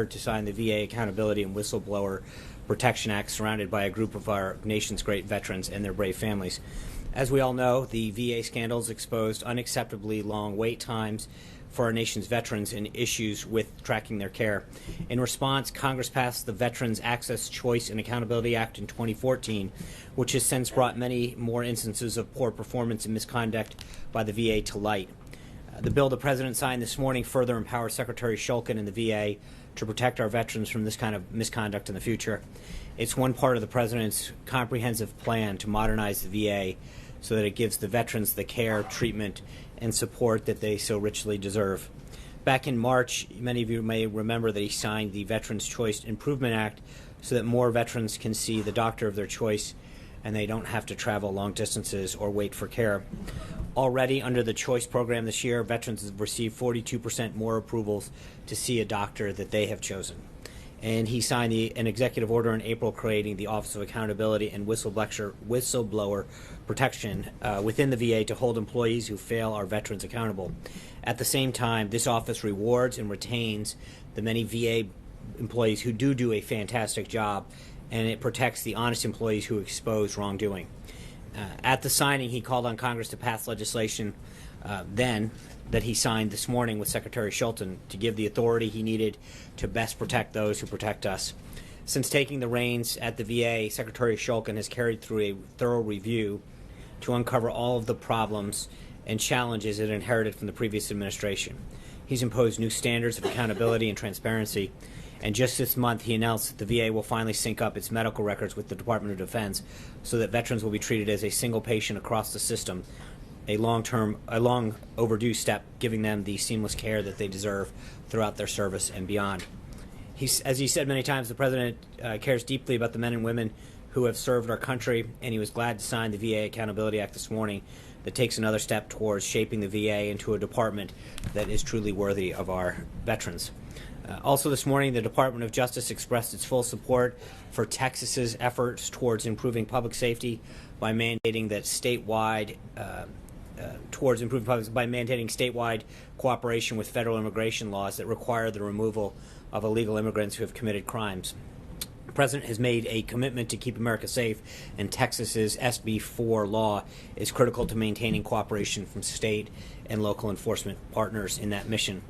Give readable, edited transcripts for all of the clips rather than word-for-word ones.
to sign the VA Accountability and Whistleblower Protection Act, surrounded by a group of our nation's great veterans and their brave families. As we all know, the VA scandals exposed unacceptably long wait times for our nation's veterans and issues with tracking their care. In response, Congress passed the Veterans Access, Choice, and Accountability Act in 2014, which has since brought many more instances of poor performance and misconduct by the VA to light. The bill the President signed this morning further empowers Secretary Shulkin and the VA to protect our veterans from this kind of misconduct in the future. It's one part of the President's comprehensive plan to modernize the VA so that it gives the veterans the care, treatment, and support that they so richly deserve. Back in March, many of you may remember that he signed the Veterans Choice Improvement Act so that more veterans can see the doctor of their choice and they don't have to travel long distances or wait for care. Already under the Choice program this year, veterans have received 42% more approvals to see a doctor that they have chosen. And he signed an executive order in April creating the Office of Accountability and Whistleblower Protection within the VA to hold employees who fail our veterans accountable. At the same time, this office rewards and retains the many VA employees who do a fantastic job, and it protects the honest employees who expose wrongdoing. At the signing, he called on Congress to pass legislation then that he signed this morning with Secretary Shulkin to give the authority he needed to best protect those who protect us. Since taking the reins at the VA, Secretary Shulkin has carried through a thorough review to uncover all of the problems and challenges it inherited from the previous administration. He's imposed new standards of accountability and transparency, and just this month he announced that the VA will finally sync up its medical records with the Department of Defense so that veterans will be treated as a single patient across the system, a long overdue step, giving them the seamless care that they deserve throughout their service and beyond. As he said many times, the President cares deeply about the men and women who have served our country, and he was glad to sign the VA Accountability Act this morning that takes another step towards shaping the VA into a department that is truly worthy of our veterans. Also this morning, the Department of Justice expressed its full support for Texas's efforts towards improving public safety by mandating that statewide cooperation with federal immigration laws that require the removal of illegal immigrants who have committed crimes. The President has made a commitment to keep America safe, and Texas's SB 4 law is critical to maintaining cooperation from state and local enforcement partners in that mission.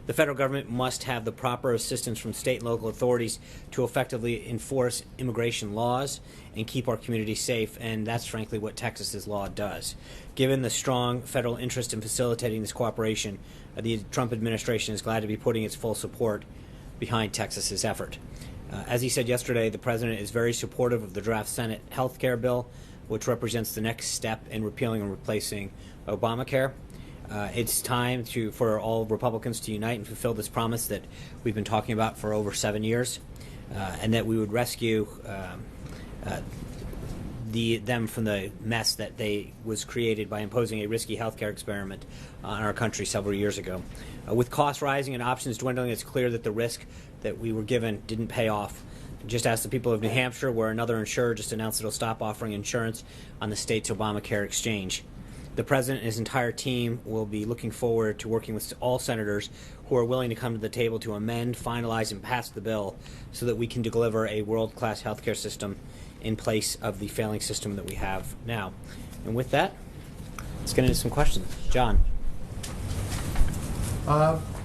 The federal government must have the proper assistance from state and local authorities to effectively enforce immigration laws and keep our communities safe, and that's frankly what Texas's law does. Given the strong federal interest in facilitating this cooperation, the Trump administration is glad to be putting its full support behind Texas's effort. As he said yesterday, the President is very supportive of the draft Senate Healthcare bill, which represents the next step in repealing and replacing Obamacare. It's time for all Republicans to unite and fulfill this promise that we've been talking about for over 7 years, and that we would rescue them from the mess that was created by imposing a risky healthcare experiment on our country several years ago. With costs rising and options dwindling, it's clear that the risk that we were given didn't pay off. Just ask the people of New Hampshire, where another insurer just announced it'll stop offering insurance on the state's Obamacare exchange. The President and his entire team will be looking forward to working with all senators who are willing to come to the table to amend, finalize, and pass the bill so that we can deliver a world-class healthcare system in place of the failing system that we have now. And with that, let's get into some questions. John.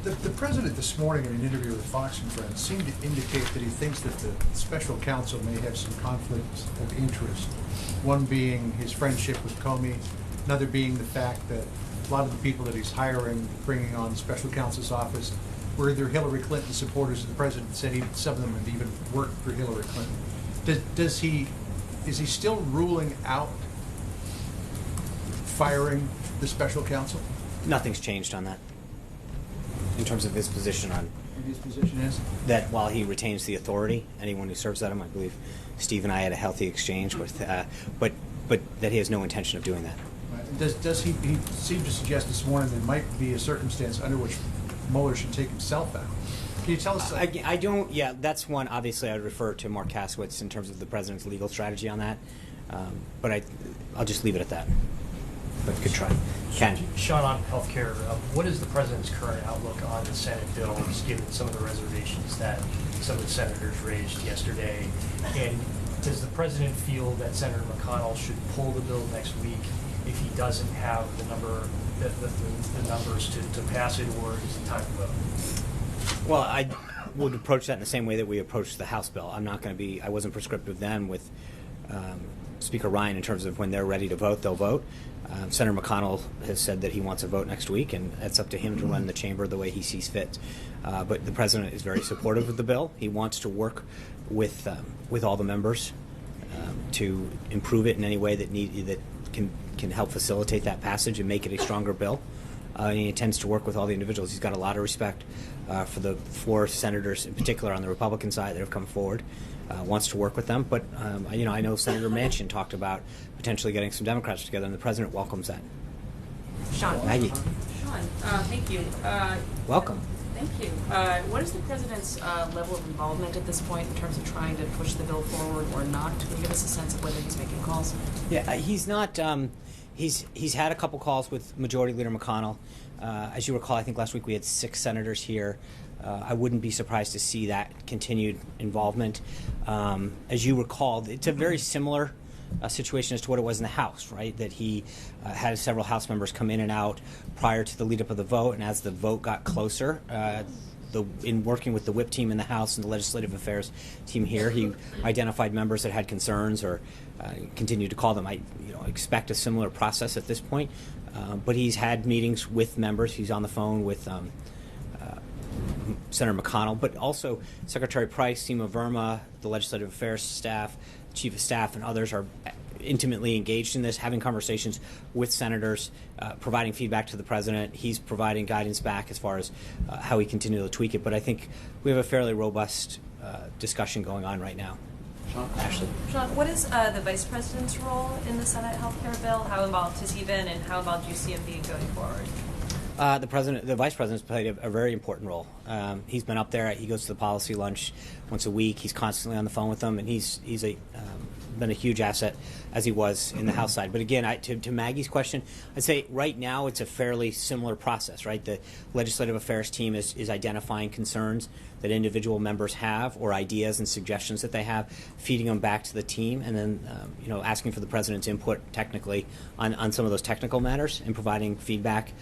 The President this morning in an interview with Fox and Friends seemed to indicate that he thinks that the special counsel may have some conflicts of interest, one being his friendship with Comey, another being the fact that a lot of the people that he's hiring, bringing on the special counsel's office, were either Hillary Clinton supporters. The President said some of them had even worked for Hillary Clinton. Is he still ruling out firing the special counsel? Nothing's changed on that in terms of his position on. And his position is? That while he retains the authority, anyone who serves that him, I believe Steve and I had a healthy exchange with, but that he has no intention of doing that. Does he seemed to suggest this morning there might be a circumstance under which Mueller should take himself out? Can you tell us? I don't. Yeah, that's one. Obviously, I'd refer to Mark Kasowitz in terms of the President's legal strategy on that. But I'll just leave it at that. But good try. Ken. Sean, on healthcare, what is the president's current outlook on the Senate bill, just given some of the reservations that some of the senators raised yesterday? And does the president feel that Senator McConnell should pull the bill next week if he doesn't have the numbers to pass it, or is it time to vote? Well, I would approach that in the same way that we approached the House bill. I wasn't prescriptive then with Speaker Ryan in terms of when they're ready to vote, they'll vote. Senator McConnell has said that he wants a vote next week, and it's up to him to run the chamber the way he sees fit. But the president is very supportive of the bill. He wants to work with all the members to improve it in any way that can help facilitate that passage and make it a stronger bill. And he intends to work with all the individuals. He's got a lot of respect for the 4 senators, in particular on the Republican side, that have come forward. Wants to work with them, but I know Senator Manchin talked about potentially getting some Democrats together, and the president welcomes that. Sean. Maggie. Sean, thank you. Welcome. Thank you. What is the president's level of involvement at this point in terms of trying to push the bill forward or not? Can you give us a sense of whether he's making calls? Yeah, he's not. He's had a couple calls with Majority Leader McConnell. As you recall, I think last week we had 6 senators here. I wouldn't be surprised to see that continued involvement. As you recall, it's a very similar situation as to what it was in the House, right? That he had several House members come in and out prior to the lead up of the vote, and as the vote got closer, in working with the whip team in the House and the legislative affairs team here, he identified members that had concerns or continued to call them. I expect a similar process at this point, but he's had meetings with members. He's on the phone with Senator McConnell, but also Secretary Price, Seema Verma, the legislative affairs staff, chief of staff, and others are intimately engaged in this, having conversations with senators, providing feedback to the president. He's providing guidance back as far as how we continue to tweak it. But I think we have a fairly robust discussion going on right now. Ashley. Sean, what is the vice president's role in the Senate healthcare bill? How involved has he been, and how involved do you see him being going forward? The vice president's played a very important role. He's been up there. He goes to the policy lunch once a week. He's constantly on the phone with them, and he's been a huge asset as he was in the House side. But again, to Maggie's question, I'd say right now it's a fairly similar process, right? The legislative affairs team is identifying concerns that individual members have or ideas and suggestions that they have, feeding them back to the team, and then asking for the president's input technically on some of those technical matters and providing feedback.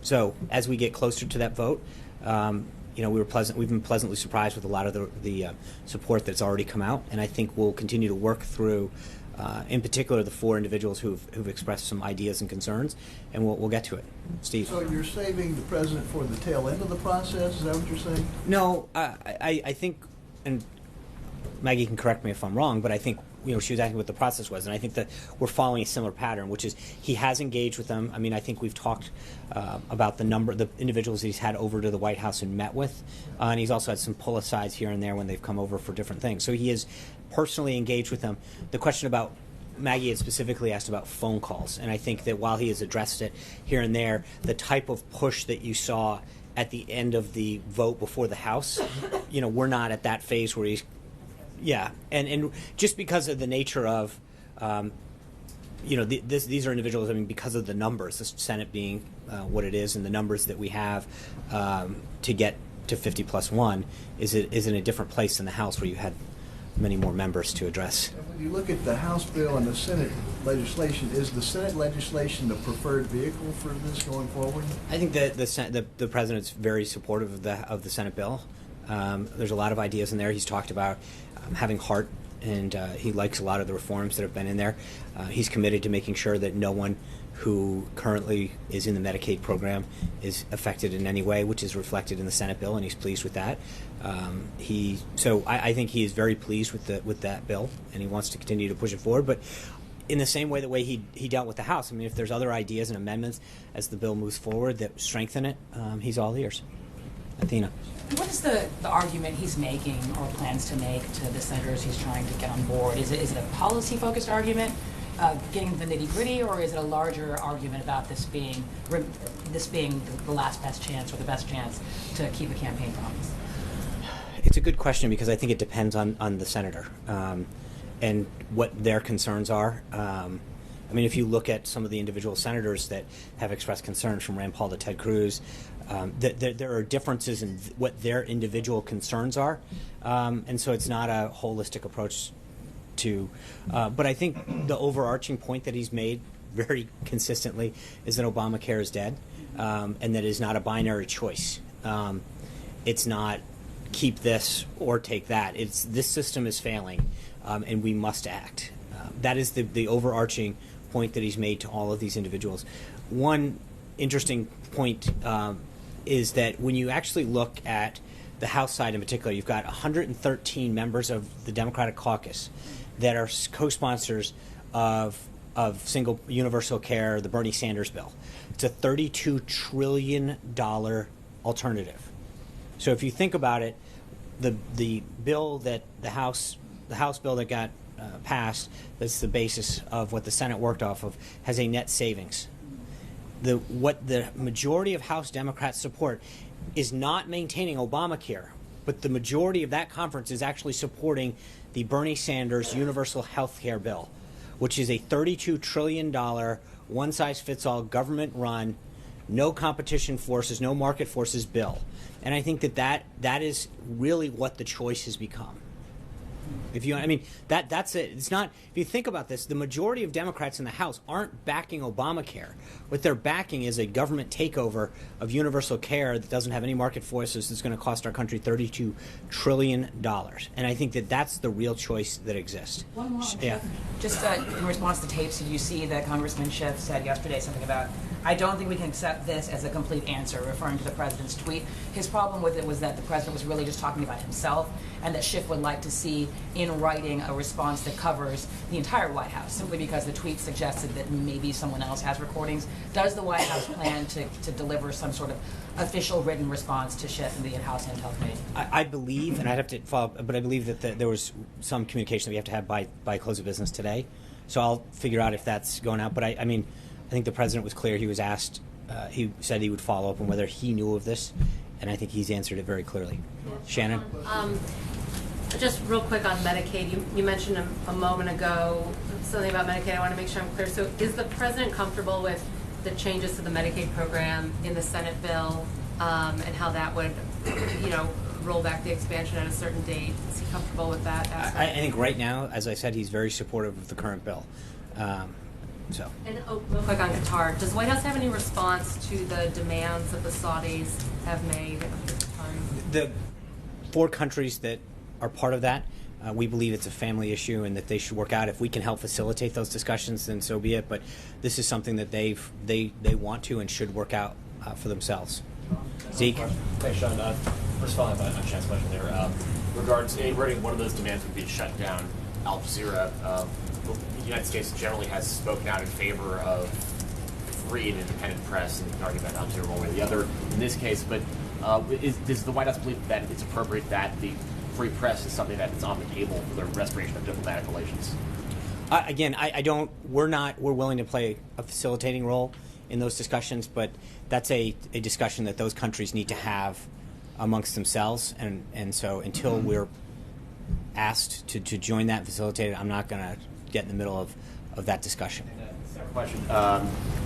So as we get closer to that vote, we've been pleasantly surprised with a lot of the support that's already come out, and I think we'll continue to work through, in particular, the 4 individuals who've expressed some ideas and concerns, and we'll get to it. Steve. So you're saving the president for the tail end of the process? Is that what you're saying? No, I think, and Maggie can correct me if I'm wrong, but I think she was asking what the process was, and I think that we're following a similar pattern, which is he has engaged with them. I mean, I think we've talked about the individuals that he's had over to the White House and met with, and he's also had some pull-asides here and there when they've come over for different things. So he has personally engaged with them. The question about Maggie had specifically asked about phone calls, and I think that while he has addressed it here and there, the type of push that you saw at the end of the vote before the House, we're not at that phase where he's and just because of the nature of, these are individuals. I mean, because of the numbers, the Senate being what it is, and the numbers that we have to get to 50+1 is in a different place than the House, where you had many more members to address. When you look at the House bill and the Senate legislation, is the Senate legislation the preferred vehicle for this going forward? I think that the president's very supportive of the Senate bill. There's a lot of ideas in there. He's talked about having heart, and he likes a lot of the reforms that have been in there. He's committed to making sure that no one who currently is in the Medicaid program is affected in any way, which is reflected in the Senate bill, and he's pleased with that. I think he is very pleased with that bill, and he wants to continue to push it forward. But in the same way, the way he dealt with the House, I mean, if there's other ideas and amendments as the bill moves forward that strengthen it, he's all ears. Athena. What is the argument he's making or plans to make to the senators he's trying to get on board? Is it a policy-focused argument, getting the nitty-gritty, or is it a larger argument about this being the last best chance or the best chance to keep a campaign promise? It's a good question, because I think it depends on the senator and what their concerns are. I mean, if you look at some of the individual senators that have expressed concerns, from Rand Paul to Ted Cruz, there are differences in what their individual concerns are, and so it's not a holistic approach to. But I think the overarching point that he's made very consistently is that Obamacare is dead, and that it is not a binary choice. It's not keep this or take that. It's this system is failing, and we must act. That is the overarching point that he's made to all of these individuals. One interesting point is that when you actually look at the House side in particular, you've got 113 members of the Democratic caucus that are co-sponsors of single universal care, the Bernie Sanders bill. It's a $32 trillion alternative. So if you think about it, the bill that the House bill that got passed, that's the basis of what the Senate worked off of, has a net savings. What the majority of House Democrats support is not maintaining Obamacare, but the majority of that conference is actually supporting the Bernie Sanders universal health care bill, which is a $32 trillion, one-size-fits-all, government-run, no competition forces, no market forces bill. And I think that is really what the choice has become. If you, I mean, that's it. It's not. If you think about this, the majority of Democrats in the House aren't backing Obamacare. What they're backing is a government takeover of universal care that doesn't have any market forces. That's going to cost our country $32 trillion. And I think that's the real choice that exists. One more. Yeah. Just in response to tapes, did you see that Congressman Schiff said yesterday something about, I don't think we can accept this as a complete answer, referring to the president's tweet. His problem with it was that the president was really just talking about himself, and that Schiff would like to see in writing a response that covers the entire White House, simply because the tweet suggested that maybe someone else has recordings. Does the White House plan to deliver some sort of official written response to Schiff in the House Intel Committee? I believe, and I'd have to follow up, but I believe that there was some communication that we have to have by close of business today. So I'll figure out if that's going out. But I mean, I think the president was clear. He was asked, he said he would follow up on whether he knew of this, and I think he's answered it very clearly. Shannon? Just real quick on Medicaid, you mentioned a moment ago something about Medicaid. I want to make sure I'm clear. So is the president comfortable with the changes to the Medicaid program in the Senate bill, and how that would, roll back the expansion at a certain date? Is he comfortable with that aspect? I think right now, as I said, he's very supportive of the current bill. And real quick on Qatar, does the White House have any response to the demands that the Saudis have made at this time? The 4 countries that are part of that, we believe it's a family issue and that they should work out. If we can help facilitate those discussions, then so be it. But this is something that they want to and should work out for themselves. Zeke? Thanks, Sean. First of all, on Sean's question there, regarding one of those demands would be to shut down Al Jazeera. The United States generally has spoken out in favor of free and independent press, and arguing about Al Jazeera one way or the other in this case. But does the White House believe that it's appropriate that the free press is something that is on the table for the restoration of diplomatic relations? Again, I don't. We're willing to play a facilitating role in those discussions, but that's a discussion that those countries need to have amongst themselves, and so until we're asked to join that and facilitate it, I'm not going to get in the middle of that discussion. Second question.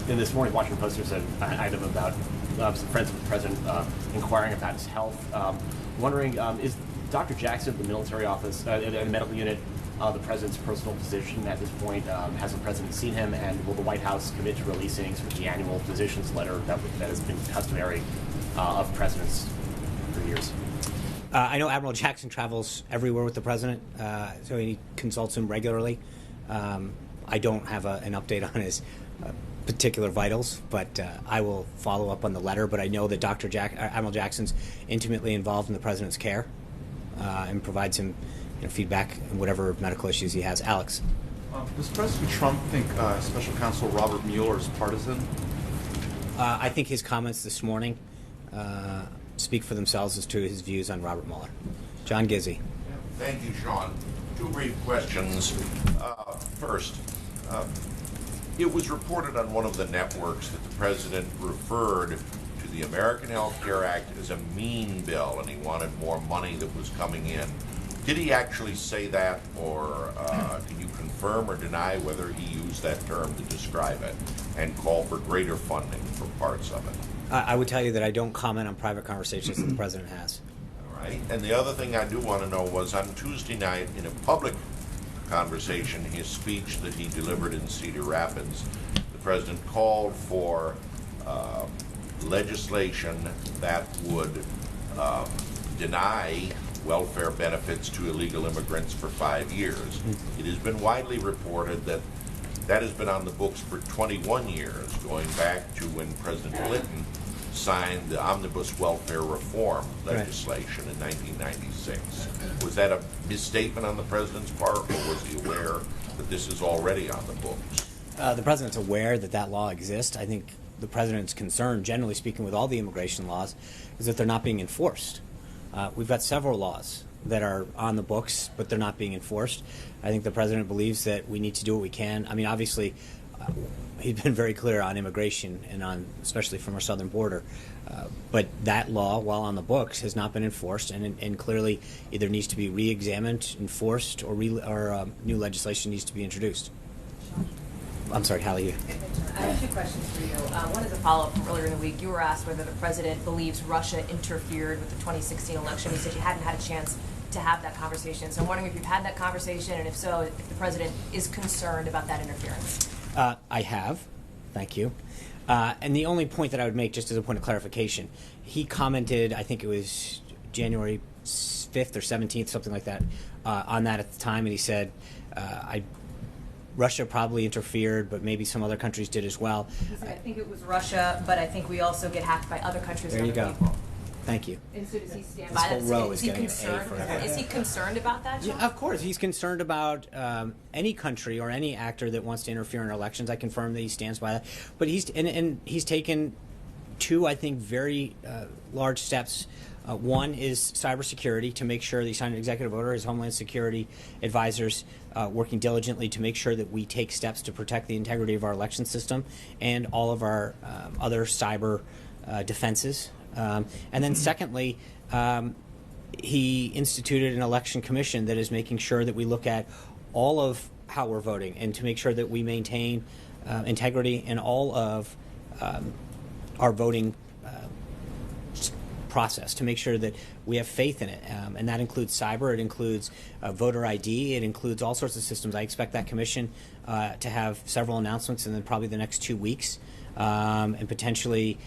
In this morning, Washington Post, there's an item about some friends of the president inquiring about his health. Wondering, is Dr. Jackson of the military office, the medical unit, the president's personal physician at this point? Has the president seen him, and will the White House commit to releasing sort of the annual physician's letter that has been customary of presidents for years? I know Admiral Jackson travels everywhere with the president, so he consults him regularly. I don't have an update on his particular vitals, but I will follow up on the letter. But I know that Admiral Jackson's intimately involved in the president's care and provides him feedback on whatever medical issues he has. Alex? Does President Trump think Special Counsel Robert Mueller is partisan? I think his comments this morning speak for themselves as to his views on Robert Mueller. John Gizzi. Thank you, Sean. 2 brief questions. First, it was reported on one of the networks that the president referred to the American Health Care Act as a mean bill, and he wanted more money that was coming in. Did he actually say that, or can you confirm or deny whether he used that term to describe it and call for greater funding for parts of it? I would tell you that I don't comment on private conversations that the president has. All right. And the other thing I do want to know was on Tuesday night, in a public conversation, his speech that he delivered in Cedar Rapids, the president called for legislation that would deny welfare benefits to illegal immigrants for 5 years. It has been widely reported that that has been on the books for 21 years, going back to when President Clinton signed the Omnibus Welfare Reform legislation in 1996. Was that a misstatement on the president's part, or was he aware that this is already on the books? The president's aware that that law exists. I think the president's concern, generally speaking, with all the immigration laws, is that they're not being enforced. We've got several laws that are on the books, but they're not being enforced. I think the president believes that we need to do what we can. I mean, obviously, he's been very clear on immigration and on, especially from our southern border. But that law, while on the books, has not been enforced, and clearly either needs to be re-examined, enforced, or new legislation needs to be introduced. I'm sorry, Hallie. I have two questions for you. One is a follow-up from earlier in the week. You were asked whether the president believes Russia interfered with the 2016 election. You said you hadn't had a chance to have that conversation. So I'm wondering if you've had that conversation, and if so, if the president is concerned about that interference. I have. Thank you. And the only point that I would make, just as a point of clarification, he commented, I think it was January 5th or 17th, something like that, on that at the time, and he said, Russia probably interfered, but maybe some other countries did as well. He said, I think it was Russia, but I think we also get hacked by other countries there and you other go. people. Thank you. And so does he stand This by whole that? row Is is he getting an A concerned? for everyone. Is he concerned about that, John? Yeah, of course. He's concerned about any country or any actor that wants to interfere in elections. I confirm that he stands by that. But he's taken two, I think, very large steps. One is cybersecurity, to make sure that he signed an executive order, his Homeland Security advisors working diligently to make sure that we take steps to protect the integrity of our election system and all of our other cyber defenses. And then secondly, he instituted an election commission that is making sure that we look at all of how we're voting and to make sure that we maintain integrity in all of our voting process, to make sure that we have faith in it. And that includes cyber, it includes voter ID, it includes all sorts of systems. I expect that commission to have several announcements in probably the next 2 weeks, and potentially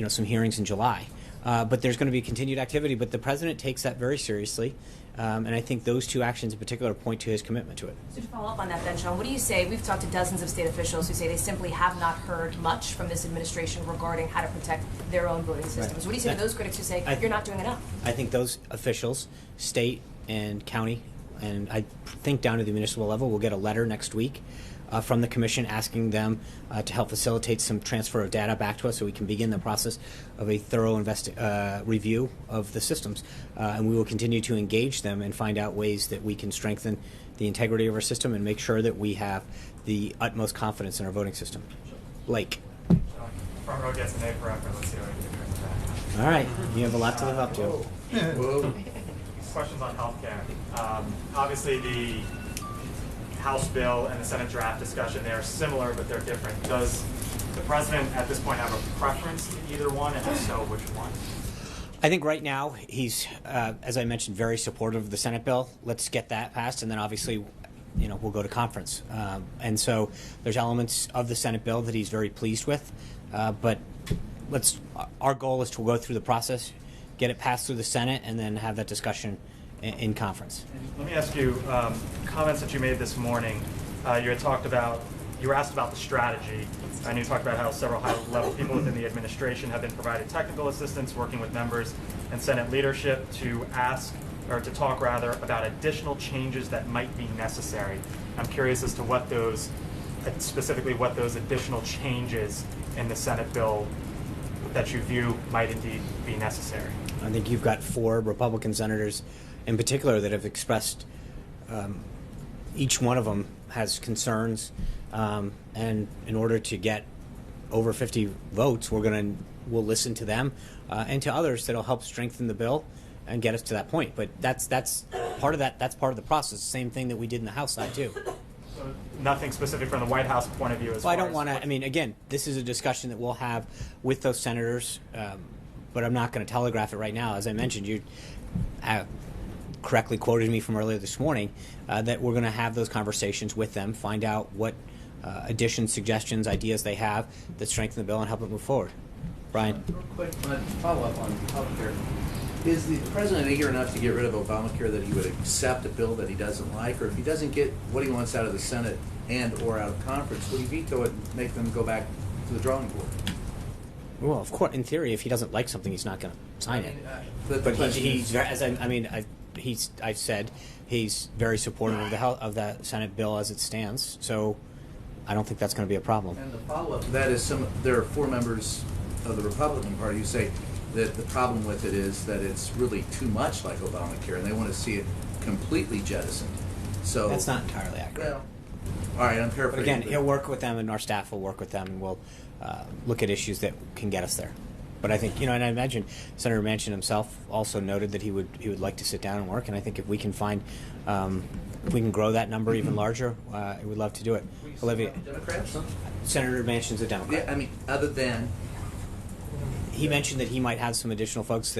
some hearings in July. But there's going to be continued activity, but the president takes that very seriously. And I think those two actions in particular point to his commitment to it. So to follow up on that then, Sean, what do you say? We've talked to dozens of state officials who say they simply have not heard much from this administration regarding how to protect their own voting systems. Right. What do you say to those critics who say you're not doing enough? I think those officials, state and county, and I think down to the municipal level, will get a letter next week from the commission asking them to help facilitate some transfer of data back to us so we can begin the process of a thorough review of the systems. And we will continue to engage them and find out ways that we can strengthen the integrity of our system and make sure that we have the utmost confidence in our voting system. Blake. Front row gets an A for effort. Let's see what I can do for that. All right. You have a lot to live up to. Questions on healthcare. Obviously, the House bill and the Senate draft discussion, they are similar, but they're different. Does the president at this point have a preference in either one, and if so, which one? I think right now he's, as I mentioned, very supportive of the Senate bill. Let's get that passed, and then obviously, we'll go to conference. And so there's elements of the Senate bill that he's very pleased with. But our goal is to go through the process, get it passed through the Senate, and then have that discussion in conference. Let me ask you, comments that you made this morning, you were asked about the strategy, and you talked about how several high-level people within the administration have been provided technical assistance working with members and Senate leadership to talk about additional changes that might be necessary. I'm curious as to specifically what those additional changes in the Senate bill that you view might indeed be necessary. I think you've got 4 Republican senators in particular that have expressed, each one of them has concerns, and in order to get over 50 votes, we'll listen to them and to others that'll help strengthen the bill and get us to that point. But that's part of that. That's part of the process. Same thing that we did in the House side too. So nothing specific from the White House point of view as Well, I far don't as want to. what- I mean, again, this is a discussion that we'll have with those senators, but I'm not going to telegraph it right now. As I mentioned, you correctly quoted me from earlier this morning that we're going to have those conversations with them, find out what additions, suggestions, ideas they have that strengthen the bill and help it move forward. Brian. Real quick, follow up on healthcare. Is the president eager enough to get rid of Obamacare that he would accept a bill that he doesn't like, or if he doesn't get what he wants out of the Senate and or out of conference, would he veto it and make them go back to the drawing board? Well, of course, in theory, if he doesn't like something, he's not going to sign it. But he's very, I've said he's very supportive of the Senate bill as it stands. So I don't think that's going to be a problem. And the follow-up to that is there are 4 members of the Republican Party who say that the problem with it is that it's really too much like Obamacare, and they want to see it completely jettisoned. So That's not entirely accurate. Well, all right, I'm paraphrasing. But again, he'll work with them, and our staff will work with them, and we'll look at issues that can get us there. But I think, and I imagine Senator Manchin himself also noted that he would like to sit down and work, and I think if we can find, if we can grow that number even larger, we'd love to do it. Olivia, Democrats? Senator Manchin's a Democrat. Yeah, I mean, other than He mentioned that he might have some additional folks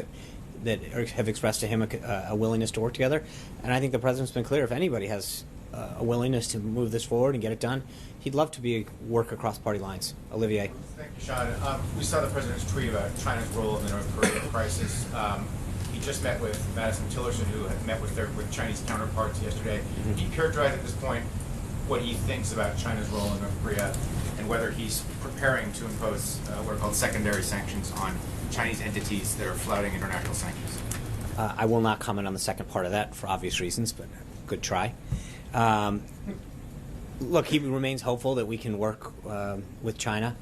that have expressed to him a willingness to work together, and I think the president's been clear. If anybody has a willingness to move this forward and get it done, he'd love to work across party lines. Olivier. Thank you, Sean. We saw the president's tweet about China's role in the North Korea crisis. He just met with Madison Tillerson, who had met with Chinese counterparts yesterday. Mm-hmm. He characterized at this point what he thinks about China's role in North Korea and whether he's preparing to impose what are called secondary sanctions on Chinese entities that are flouting international sanctions. I will not comment on the second part of that for obvious reasons, but good try. Look, he remains hopeful that we can work with China,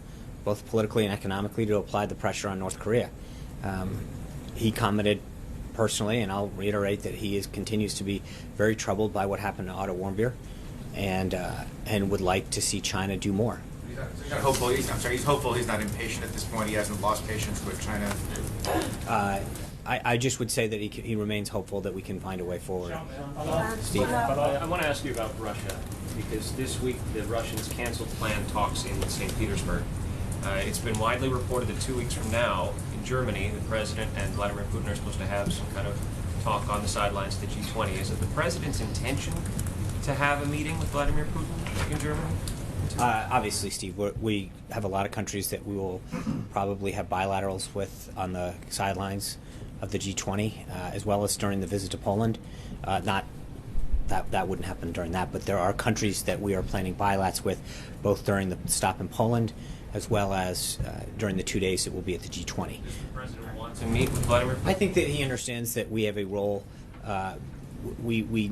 both politically and economically, to apply the pressure on North Korea. He commented personally, and I'll reiterate that he continues to be very troubled by what happened to Otto Warmbier, and would like to see China do more. He's not hopeful. He's hopeful. He's not impatient at this point. He hasn't lost patience with China. I just would say that he remains hopeful that we can find a way forward. Steve? I want to ask you about Russia, because this week the Russians canceled planned talks in St. Petersburg. It's been widely reported that 2 weeks from now, in Germany, the president and Vladimir Putin are supposed to have some kind of talk on the sidelines of the G20. Is it the president's intention to have a meeting with Vladimir Putin in Germany? Obviously, Steve, we have a lot of countries that we will probably have bilaterals with on the sidelines of the G20, as well as during the visit to Poland. Not that wouldn't happen during that, but there are countries that we are planning bilats with, both during the stop in Poland, as well as during the 2 days that we'll be at the G20. Does the president want to meet with Vladimir Putin? I think that he understands that we have a role. We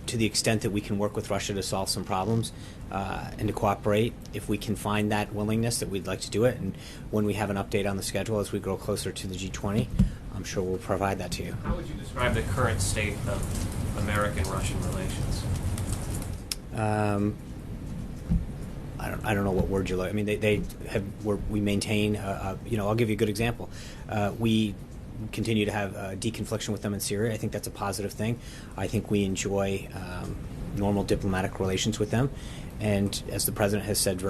to the extent that we can work with Russia to solve some problems and to cooperate, if we can find that willingness, that we'd like to do it. And when we have an update on the schedule as we grow closer to the G20, I'm sure we'll provide that to you. How would you describe the current state of American-Russian relations? I don't know what word you're looking. I mean, we maintain. I'll give you a good example. We continue to have deconfliction with them in Syria. I think that's a positive thing. I think we enjoy normal diplomatic relations with them, and as the president has said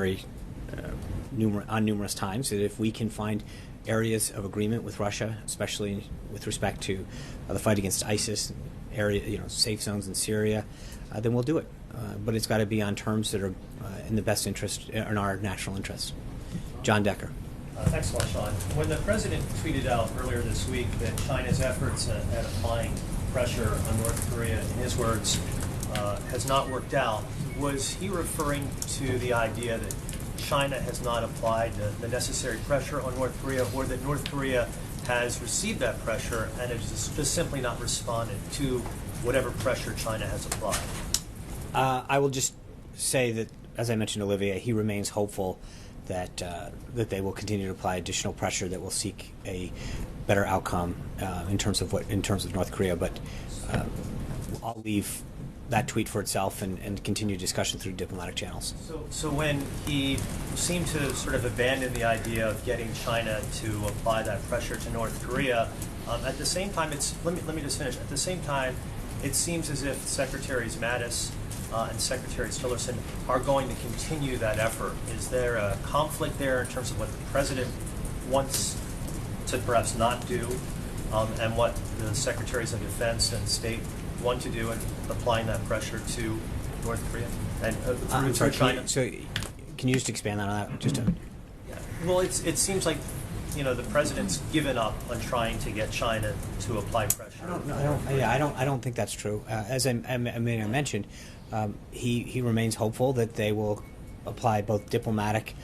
numerous times, that if we can find areas of agreement with Russia, especially with respect to the fight against ISIS, safe zones in Syria, then we'll do it. But it's got to be on terms that are in the best interest, in our national interest. John Decker. Thanks a lot, Sean. When the president tweeted out earlier this week that China's efforts at applying pressure on North Korea, in his words, has not worked out, was he referring to the idea that China has not applied the necessary pressure on North Korea, or that North Korea has received that pressure and has just simply not responded to whatever pressure China has applied? I will just say that, as I mentioned to Olivia, he remains hopeful that they will continue to apply additional pressure that will seek a better outcome in terms of North Korea. But I'll leave that tweet for itself and continue discussion through diplomatic channels. So when he seemed to sort of abandon the idea of getting China to apply that pressure to North Korea, at the same time, let me just finish. At the same time, it seems as if Secretaries Mattis and Secretary Tillerson are going to continue that effort. Is there a conflict there in terms of what the President wants to perhaps not do, and what the Secretaries of Defense and State want to do in applying that pressure to North Korea and I'm sorry, China? Can you just expand on that? Well, it seems like, you know, the President's given up on trying to get China to apply pressure. I don't think that's true. As I mentioned, he remains hopeful that they will apply both diplomatic,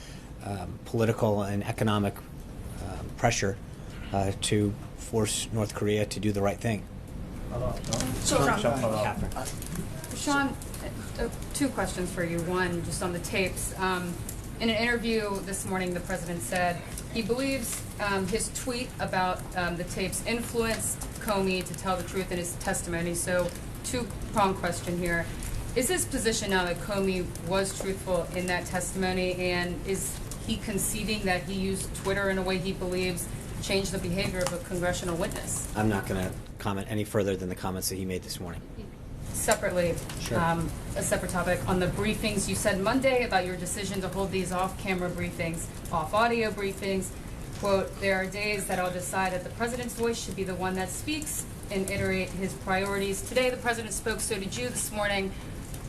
political, and economic pressure to force North Korea to do the right thing. Sean, two questions for you. One, just on the tapes. In an interview this morning, the President said he believes his tweet about the tapes influenced Comey to tell the truth in his testimony. So, two-pronged question here. Is his position now that Comey was truthful in that testimony, and is he conceding that he used Twitter in a way he believes changed the behavior of a congressional witness? I'm not going to comment any further than the comments that he made this morning. Separately, Sure. A separate topic, on the briefings, you said Monday about your decision to hold these off-camera briefings, off-audio briefings, quote, there are days that I'll decide that the President's voice should be the one that speaks and iterate his priorities. Today the President spoke, so did you this morning,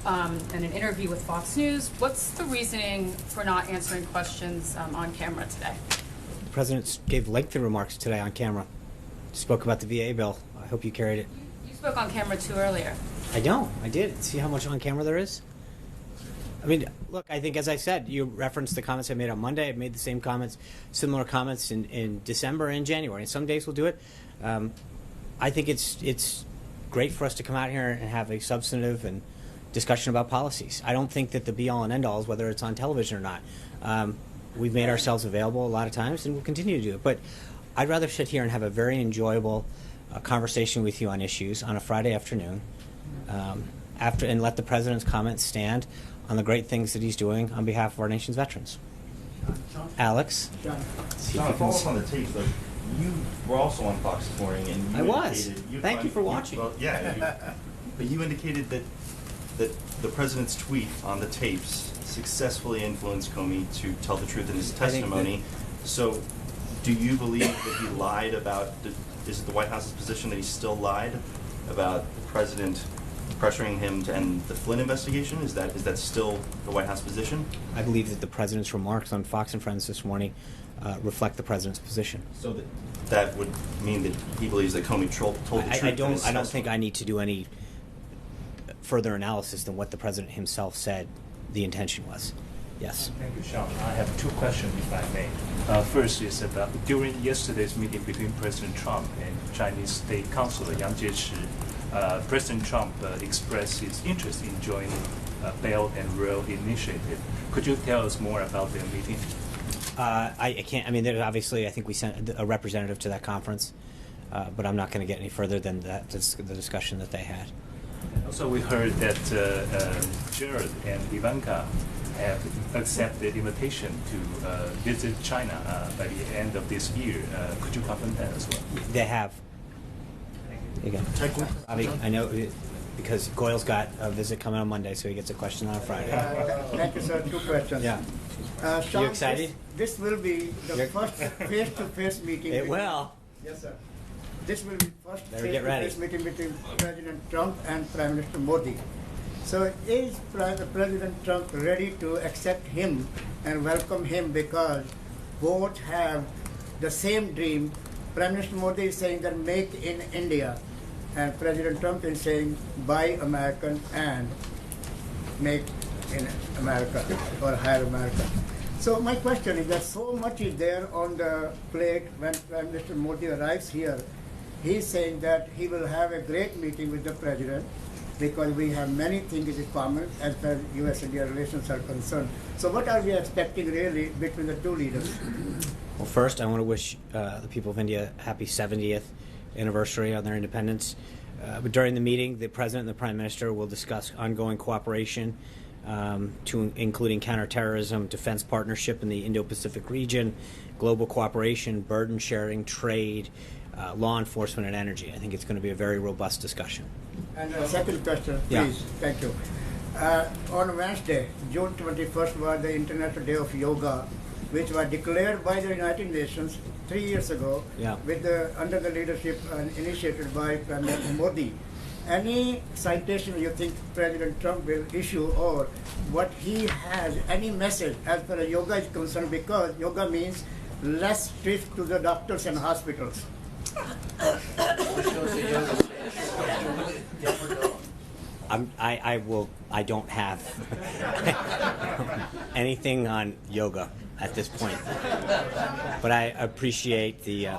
in an interview with Fox News. What's the reasoning for not answering questions on camera today? The President gave lengthy remarks today on camera. Spoke about the VA bill. I hope you carried it. You spoke on camera too earlier. I don't. I did. See how much on camera there is? I mean, look, I think, as I said, you referenced the comments I made on Monday. I made the same comments, similar comments in December and January. And some days we'll do it. I think it's great for us to come out here and have a substantive and discussion about policies. I don't think that the be-all and end-all is whether it's on television or not. We've made ourselves available a lot of times, and we'll continue to do it. But I'd rather sit here and have a very enjoyable conversation with you on issues on a Friday afternoon, and let the President's comments stand on the great things that he's doing on behalf of our nation's veterans. Alex? John, follow up on the tape, though. You were also on Fox this morning, and you I was. indicated... Thank you for watching. Well, yeah, but you indicated that the President's tweet on the tapes successfully influenced Comey to tell the truth in his testimony. So do you believe that he lied about... Is it the White House's position that he still lied about the President pressuring him to end the Flynn investigation? Is that still the White House position? I believe that the President's remarks on Fox and Friends this morning reflect the President's position. So that would mean that he believes that Comey told the truth. I don't think I need to do any further analysis than what the President himself said the intention was. Yes. Thank you, Sean. I have two questions, if I may. First is about during yesterday's meeting between President Trump and Chinese State Councilor Yang Jiechi, President Trump expressed his interest in joining Belt and Road Initiative. Could you tell us more about their meeting? I can't. I mean, obviously, I think we sent a representative to that conference, but I'm not going to get any further than that. The discussion that they had. Also, we heard that Jared and Ivanka have accepted the invitation to visit China by the end of this year. Could you confirm that as well? They have. Again, I know because Goyle's got a visit coming on Monday, so he gets a question on a Friday. Thank you, sir. Two questions. Yeah. Sean, you excited? This will be the first face-to-face meeting. It will. Yes, sir. This will be first face-to-face meeting between President Trump and Prime Minister Modi. So is President Trump ready to accept him and welcome him because both have the same dream? Prime Minister Modi is saying that make in India, and President Trump is saying buy American and make in America or hire America. So my question is that so much is there on the plate when Prime Minister Modi arrives here. He's saying that he will have a great meeting with the President because we have many things in common as far as U.S.-India relations are concerned. So what are we expecting really between the two leaders? Well, first, I want to wish the people of India a happy 70th anniversary on their independence. But during the meeting, the President and the Prime Minister will discuss ongoing cooperation, including counterterrorism, defense partnership in the Indo-Pacific region, global cooperation, burden sharing, trade, law enforcement, and energy. I think it's going to be a very robust discussion. And the second question, Yeah. please. Thank you. On Wednesday, June 21st, was the International Day of Yoga, which was declared by the United Nations 3 years ago under the leadership and initiated by Prime Minister Modi. Any citation you think President Trump will issue, or what he has, any message as far as yoga is concerned, because yoga means less trips to the doctors and hospitals. I don't have anything on yoga at this point, but I appreciate the.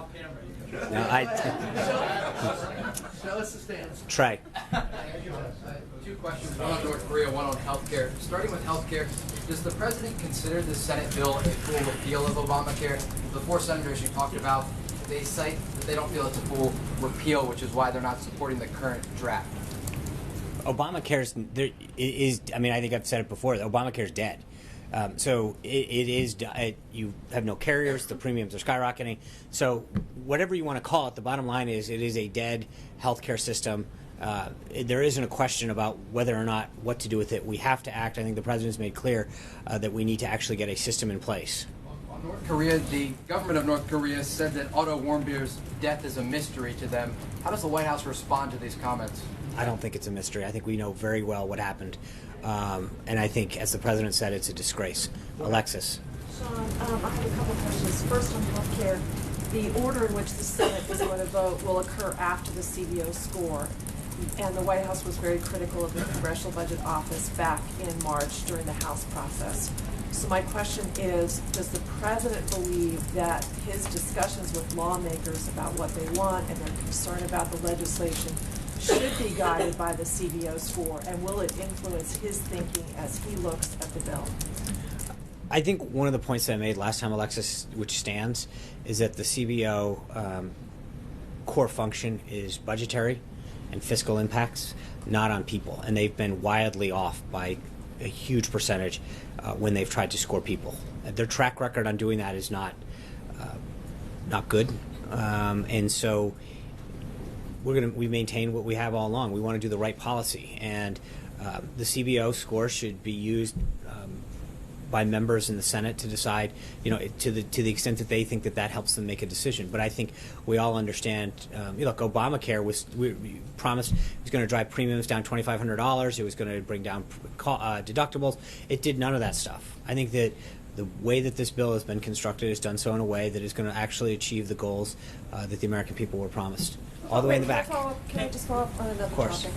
Show us the stance. Trey. Two questions, one on North Korea, one on healthcare. Starting with healthcare, does the president consider the Senate bill a full repeal of Obamacare? The 4 senators you talked about, they cite that they don't feel it's a full repeal, which is why they're not supporting the current draft. Obamacare's I mean, I think I've said it before. Obamacare's dead. So it is. You have no carriers. The premiums are skyrocketing. So whatever you want to call it, the bottom line is it is a dead healthcare system. There isn't a question about whether or not what to do with it. We have to act. I think the president's made clear that we need to actually get a system in place. On North Korea, the government of North Korea said that Otto Warmbier's death is a mystery to them. How does the White House respond to these comments? I don't think it's a mystery. I think we know very well what happened. And I think, as the president said, it's a disgrace. Alexis. Sean, I have a couple questions. First, on health care, the order in which the Senate is going to vote will occur after the CBO score. And the White House was very critical of the Congressional Budget Office back in March during the House process. So my question is, does the president believe that his discussions with lawmakers about what they want and their concern about the legislation should be guided by the CBO score, and will it influence his thinking as he looks at the bill? I think one of the points that I made last time, Alexis, which stands, is that the CBO core function is budgetary and fiscal impacts, not on people. And they've been wildly off by a huge percentage when they've tried to score people. Their track record on doing that is not good. And so we maintain what we have all along. We want to do the right policy, and the CBO score should be used by members in the Senate to decide, to the extent that they think that helps them make a decision. But I think we all understand. Look, Obamacare we promised it was going to drive premiums down $2,500. It was going to bring down deductibles. It did none of that stuff. I think that the way that this bill has been constructed is done so in a way that is going to actually achieve the goals that the American people were promised. All the way in the back. Can I just follow up on another topic?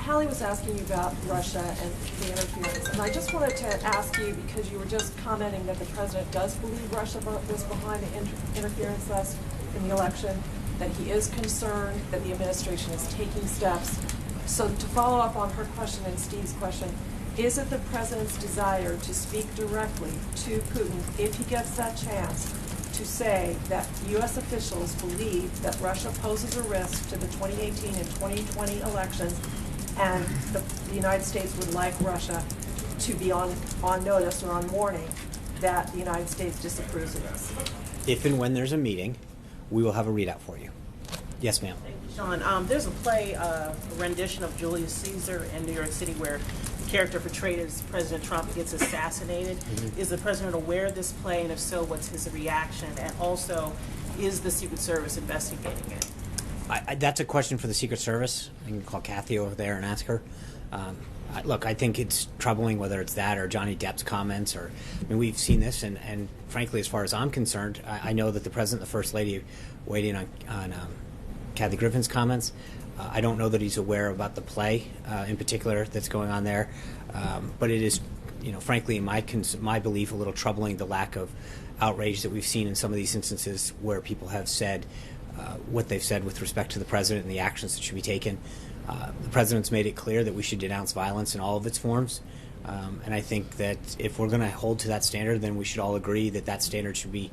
Hallie was asking you about Russia and the interference, and I just wanted to ask you, because you were just commenting that the president does believe Russia was behind the interference in the election, that he is concerned that the administration is taking steps. So to follow up on her question and Steve's question, is it the president's desire to speak directly to Putin, if he gets that chance, to say that U.S. officials believe that Russia poses a risk to the 2018 and 2020 elections, and the United States would like Russia to be on notice or on warning that the United States disapproves of this? If and when there's a meeting, we will have a readout for you. Yes, ma'am. Sean, there's a play, a rendition of Julius Caesar in New York City where the character portrayed as President Trump gets assassinated. Mm-hmm. Is the president aware of this play, and if so, what's his reaction? And also, is the Secret Service investigating it? That's a question for the Secret Service. I can call Kathy over there and ask her. Look, I think it's troubling, whether it's that or Johnny Depp's comments. We've seen this, and frankly, as far as I'm concerned, I know that the President and the First Lady weighed in on Kathy Griffin's comments. I don't know that he's aware about the play in particular that's going on there, but it is, frankly, in my belief, a little troubling, the lack of outrage that we've seen in some of these instances where people have said what they've said with respect to the president and the actions that should be taken. The president's made it clear that we should denounce violence in all of its forms, and I think that if we're going to hold to that standard, then we should all agree that standard should be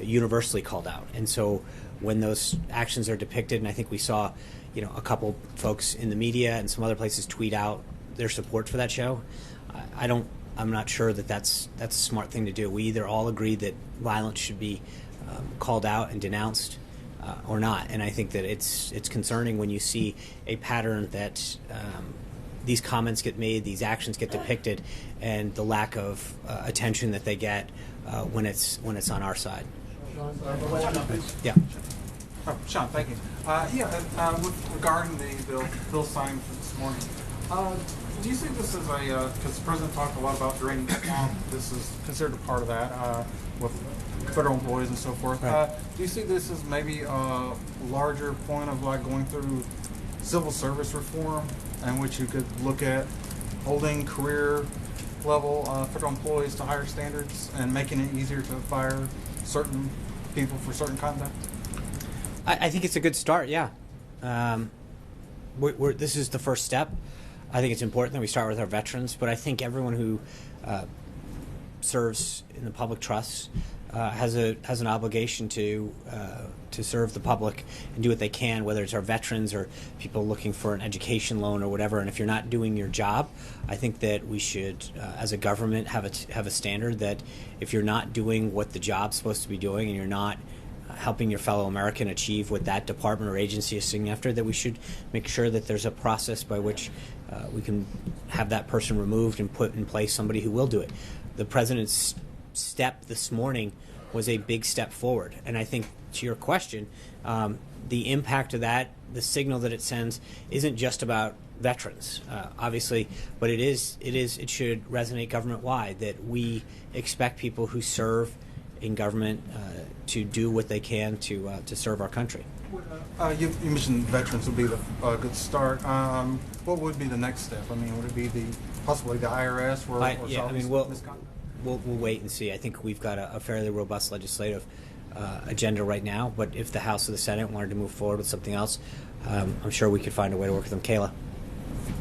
universally called out. And so when those actions are depicted, and I think we saw a couple folks in the media and some other places tweet out their support for that show, I'm not sure that that's a smart thing to do. We either all agree that violence should be called out and denounced, or not. And I think that it's concerning when you see a pattern that these comments get made, these actions get depicted, and the lack of attention that they get when it's on our side. Yeah. Oh, Sean, thank you. With regarding the bill signed for this morning, do you see this as because the president talked a lot about draining the swamp, this is considered a part of that with federal employees and so forth. Right. Do you see this as maybe a larger point of like going through civil service reform, in which you could look at holding career level federal employees to higher standards and making it easier to fire certain people for certain conduct? I think it's a good start, yeah. This is the first step. I think it's important that we start with our veterans, but I think everyone who serves in the public trust has an obligation to serve the public and do what they can, whether it's our veterans or people looking for an education loan or whatever. And if you're not doing your job, I think that we should, as a government, have a standard that if you're not doing what the job's supposed to be doing and you're not helping your fellow American achieve what that department or agency is seeking after, that we should make sure that there's a process by which we can have that person removed and put in place somebody who will do it. The president's step this morning was a big step forward, and I think to your question, the impact of that, the signal that it sends, isn't just about veterans, obviously, but it should resonate government-wide that we expect people who serve in government to do what they can to serve our country. You mentioned veterans would be a good start. What would be the next step? I mean, would it be possibly the IRS? We'll wait and see. I think we've got a fairly robust legislative agenda right now, but if the House or the Senate wanted to move forward with something else, I'm sure we could find a way to work with them. Kayla.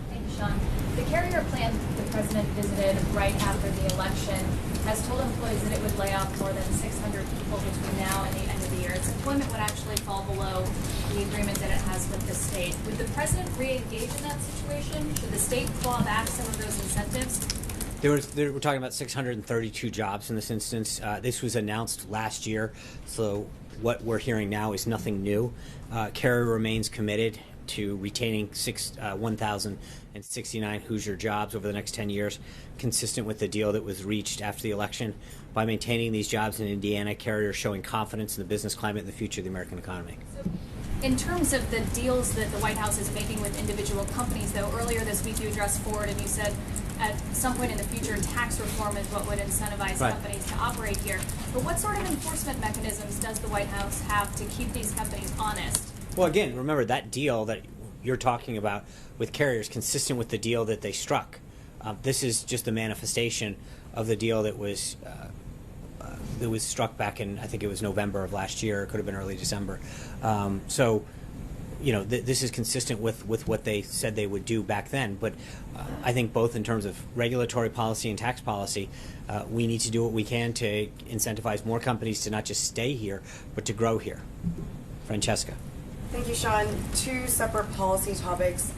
Thank you, Sean. The carrier plant the president visited right after the election has told employees that it would lay off more than 600 people between now and the end of the year. Its employment would actually fall below the agreement that it has with the state. Would the president re-engage in that situation? Should the state claw back some of those incentives? We're talking about 632 jobs in this instance. This was announced last year, so what we're hearing now is nothing new. Carrier remains committed to retaining 1,069 Hoosier jobs over the next 10 years, consistent with the deal that was reached after the election. By maintaining these jobs in Indiana, Carrier is showing confidence in the business climate and the future of the American economy. In terms of the deals that the White House is making with individual companies, though, earlier this week you addressed Ford and you said at some point in the future tax reform is what would incentivize companies to operate here. But what sort of enforcement mechanisms does the White House have to keep these companies honest? Well, again, remember that deal that you're talking about with Carrier is consistent with the deal that they struck. This is just a manifestation of the deal that was struck back in, I think it was November of last year. It could have been early December. This is consistent with what they said they would do back then. But I think both in terms of regulatory policy and tax policy, we need to do what we can to incentivize more companies to not just stay here, but to grow here. Francesca. Thank you, Sean. Two separate policy topics.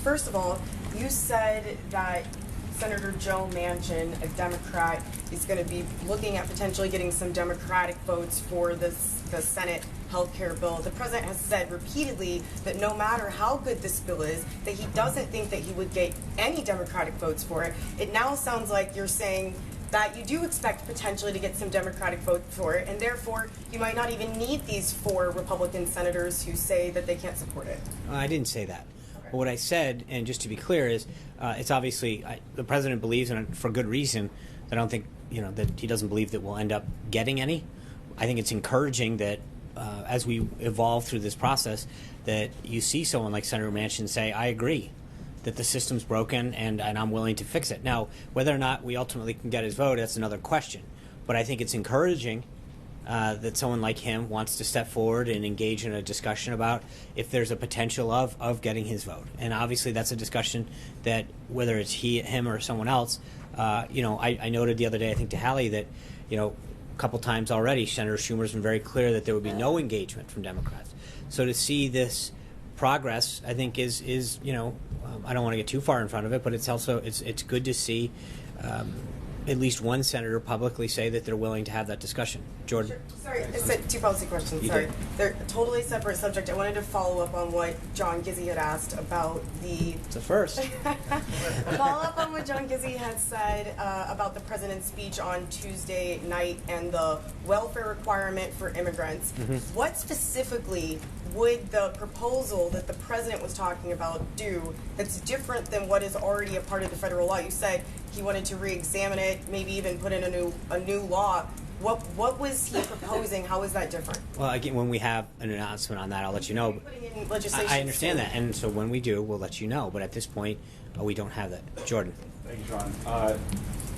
First of all, you said that Senator Joe Manchin, a Democrat, is going to be looking at potentially getting some Democratic votes for the Senate healthcare bill. The president has said repeatedly that no matter how good this bill is, that he doesn't think that he would get any Democratic votes for it. It now sounds like you're saying that you do expect potentially to get some Democratic vote for it, and therefore you might not even need these 4 Republican senators who say that they can't support it. I didn't say that. Okay. But what I said, and just to be clear, is it's obviously the president believes, and for good reason, that I don't think that he doesn't believe that we'll end up getting any. I think it's encouraging that as we evolve through this process, that you see someone like Senator Manchin say, "I agree that the system's broken and I'm willing to fix it." Now, whether or not we ultimately can get his vote, that's another question. But I think it's encouraging that someone like him wants to step forward and engage in a discussion about if there's a potential of getting his vote. And obviously that's a discussion that, whether it's him or someone else, I noted the other day, I think to Hallie, that, a couple times already, Senator Schumer's been very clear that there would be no engagement from Democrats. So to see this progress, I think is I don't want to get too far in front of it, but it's also it's good to see at least one senator publicly say that they're willing to have that discussion. Jordan? Sure. Sorry, I said two policy questions. You Sorry. did. They're a totally separate subject. I wanted to follow up on what John Gizzi had asked about the... It's a first. Follow up on what John Gizzi had said about the president's speech on Tuesday night and the welfare requirement for immigrants. What specifically would the proposal that the president was talking about do that's different than what is already a part of the federal law? You said he wanted to re-examine it, maybe even put in a new law. What was he proposing? How is that different? Well, again, when we have an announcement on that, I'll let you know. Putting in legislation I understand that, and so when we do, we'll let you know. But at this point, we don't have that. Jordan. Thank you, John.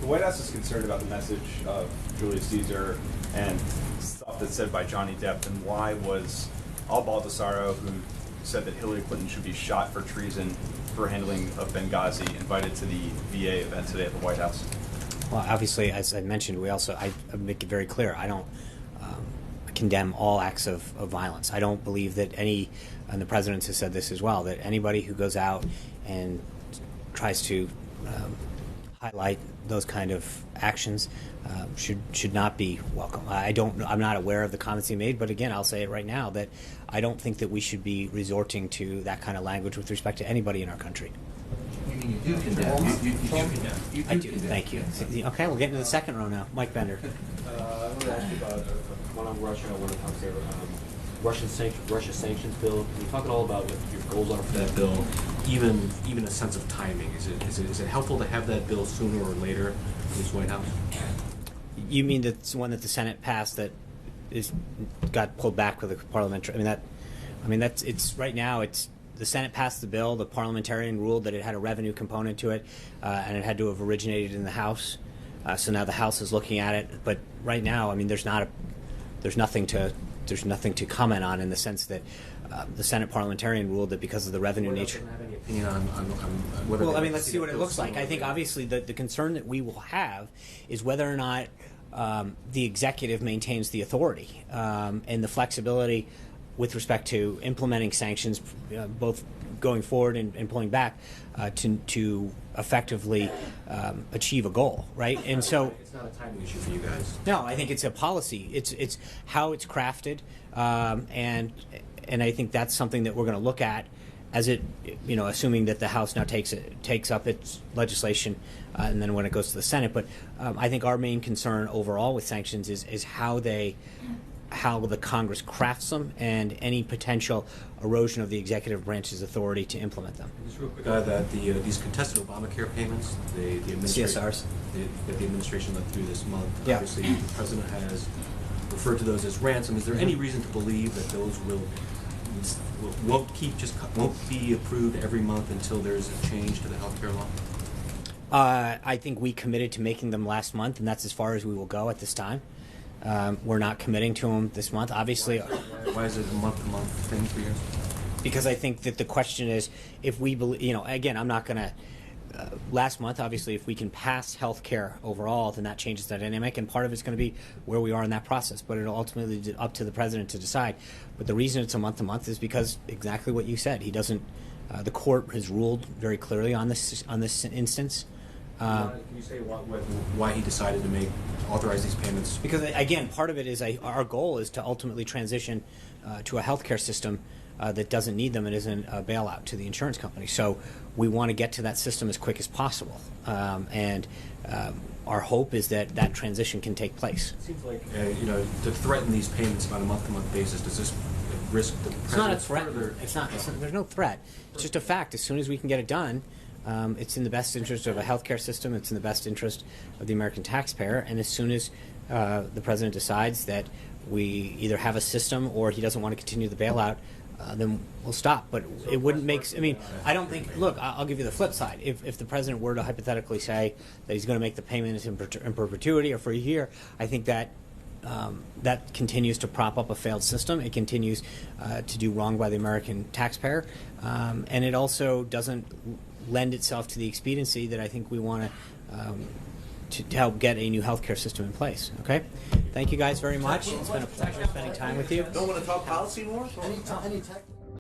The White House is concerned about the message of Julius Caesar and stuff that's said by Johnny Depp, and why was Al Baldessaro, who said that Hillary Clinton should be shot for treason for handling of Benghazi, invited to the VA event today at the White House? Well, obviously, as I mentioned, I make it very clear, I don't condemn all acts of violence. I don't believe that and the president has said this as well, that anybody who goes out and tries to highlight those kind of actions should not be welcome. I'm not aware of the comments he made, but again, I'll say it right now that I don't think that we should be resorting to that kind of language with respect to anybody in our country. You mean you do condemn? You do condemn. I do. Thank you. Okay, we'll get into the second row now. Mike Bender. I wanted to ask you about one on Russia, one on Russia sanctions bill. Can you talk at all about what your goals are for that bill? Even a sense of timing. Is it helpful to have that bill sooner or later in this White House? You mean that's one that the Senate passed that got pulled back with the parliamentary? It's right now. It's the Senate passed the bill. The parliamentarian ruled that it had a revenue component to it, and it had to have originated in the House. So now the House is looking at it. But right now, there's nothing to comment on in the sense that the Senate parliamentarian ruled that because of the revenue nature. Doesn't have any opinion on whether. Well, let's see what it looks like. I think obviously the concern that we will have is whether or not the executive maintains the authority and the flexibility with respect to implementing sanctions, both going forward and pulling back, to effectively achieve a goal, right? And so It's not a timing issue for you guys. no, I think it's a policy. It's how it's crafted, and I think that's something that we're going to look at as it, assuming that the House now takes up its legislation, and then when it goes to the Senate. But I think our main concern overall with sanctions is how the Congress crafts them and any potential erosion of the executive branch's authority to implement them. Just real quick, that these contested Obamacare payments, the administration, CSRs, that the administration let through this month. Yeah. Obviously, the president has referred to those as ransom. Is there any reason to believe that those won't be approved every month until there's a change to the healthcare law? I think we committed to making them last month, and that's as far as we will go at this time. We're not committing to them this month. Obviously, why is it a month-to-month thing for you? Because I think that the question is, if we believe, again, I'm not going to. Last month, obviously, if we can pass health care overall, then that changes the dynamic, and part of it's going to be where we are in that process. But it'll ultimately be up to the president to decide. But the reason it's a month-to-month is because exactly what you said. He doesn't. The court has ruled very clearly on this instance. Can you say why he decided to authorize these payments? Because again, part of it is our goal is to ultimately transition to a healthcare system that doesn't need them and isn't a bailout to the insurance company. So we want to get to that system as quick as possible, and our hope is that transition can take place. It seems like to threaten these payments on a month-to-month basis. Does this risk the president? It's not a threat. It's not. There's no threat. It's just a fact. As soon as we can get it done. It's in the best interest of a healthcare system. It's in the best interest of the American taxpayer. And as soon as the president decides that we either have a system or he doesn't want to continue the bailout, then we'll stop. But it wouldn't make. I don't think. Look, I'll give you the flip side. If the president were to hypothetically say that he's going to make the payments in perpetuity or for a year, I think that. That continues to prop up a failed system. It continues to do wrong by the American taxpayer, and it also doesn't lend itself to the expediency that I think we want to help get a new healthcare system in place. Okay, thank you guys very much. It's been a pleasure spending time with you. Don't want to talk policy more? Any